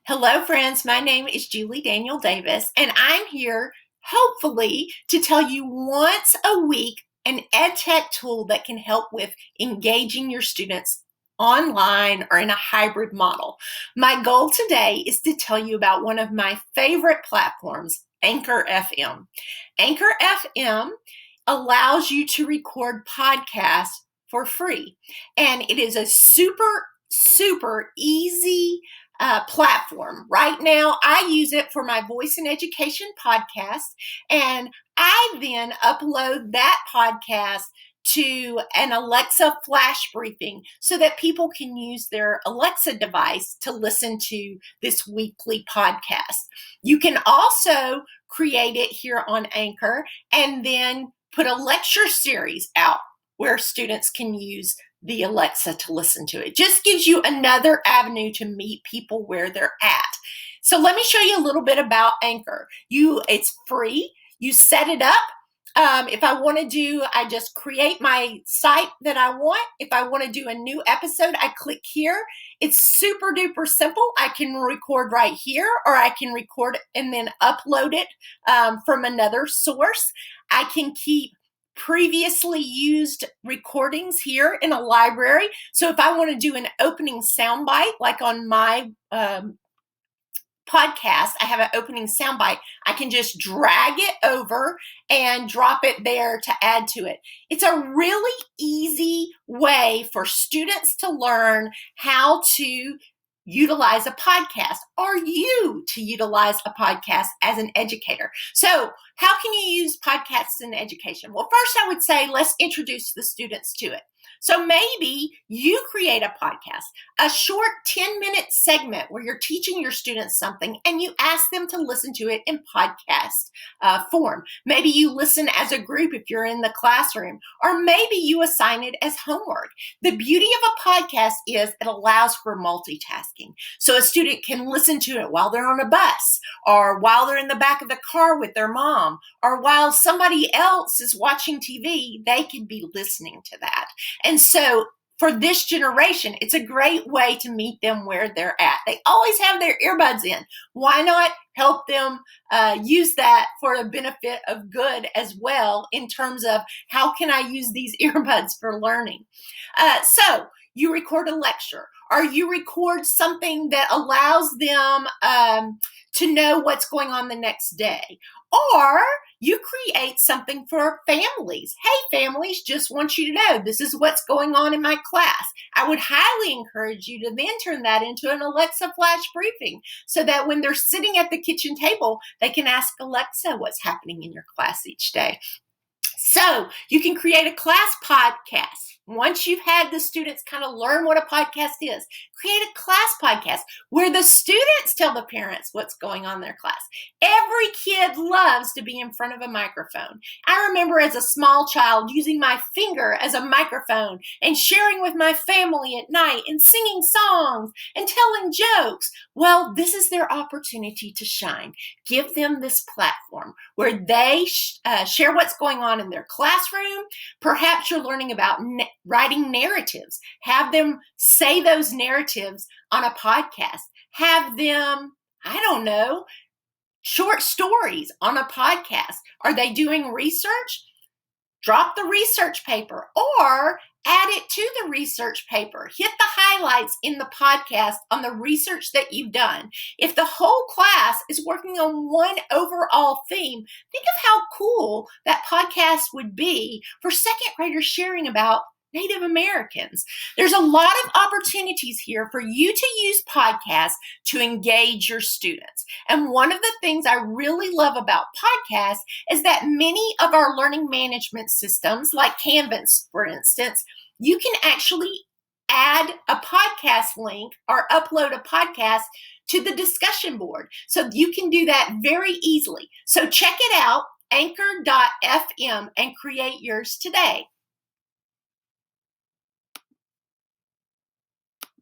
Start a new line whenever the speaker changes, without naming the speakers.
Hello, friends. My name is Julie Daniel Davis, and I'm here hopefully to tell you once a week an Edtech tool that can help with engaging your students online or in a hybrid model. My goal today is to tell you about one of my favorite platforms, Anchor FM. Anchor FM allows you to record podcasts for free, and it is a super easy platform. Right now, I use it for my voice and education podcast, and I then upload that podcast to an Alexa flash briefing so that people can use their Alexa device to listen to this weekly podcast. You can also create it here on Anchor and then put a lecture series out where students can use the Alexa to listen to it. Just gives you another avenue to meet people where they're at. So let me show you a little bit about Anchor. It's free. You set it up. If I want to I just create my site that I want. If I want to do a new episode, I click here. It's super duper simple. I can record right here, or I can record and then upload it from another source. I can keep previously used recordings here in a library. So if I want to do an opening soundbite, like on my podcast, I have an opening soundbite, I can just drag it over and drop it there to add to it. It's a really easy way for students to learn how to utilize a podcast, or you to utilize a podcast as an educator. So how can you use podcasts in education? Well, first I would say let's introduce the students to it. So maybe you create a podcast, a short 10-minute segment where you're teaching your students something and you ask them to listen to it in podcast form. Maybe you listen as a group if you're in the classroom, or maybe you assign it as homework. The beauty of a podcast is it allows for multitasking. So a student can listen to it while they're on a bus, or while they're in the back of the car with their mom, or while somebody else is watching TV, they can be listening to that. And so for this generation, it's a great way to meet them where they're at. They always have their earbuds in. Why not help them use that for the benefit of good as well, in terms of how can I use these earbuds for learning? So you record a lecture, or you record something that allows them to know what's going on the next day. Or you create something for families. Hey, families, just want you to know this is what's going on in my class. I would highly encourage you to then turn that into an Alexa flash briefing, so that when they're sitting at the kitchen table, they can ask Alexa what's happening in your class each day. So you can create a class podcast. Once you've had the students kind of learn what a podcast is, create a class podcast where the students tell the parents what's going on in their class. Every kid loves to be in front of a microphone. I remember as a small child using my finger as a microphone and sharing with my family at night and singing songs and telling jokes. Well, this is their opportunity to shine. Give them this platform where they share what's going on in their classroom. Perhaps you're learning about writing narratives. Have them say those narratives on a podcast. Have them, I don't know, short stories on a podcast. Are they doing research? Drop the research paper, or add it to the research paper. Hit the highlights in the podcast on the research that you've done. If the whole class is working on one overall theme, think of how cool that podcast would be for second graders sharing about Native Americans. There's a lot of opportunities here for you to use podcasts to engage your students. And one of the things I really love about podcasts is that many of our learning management systems, like Canvas, for instance, you can actually add a podcast link or upload a podcast to the discussion board. So you can do that very easily. So check it out, anchor.fm, and create yours today.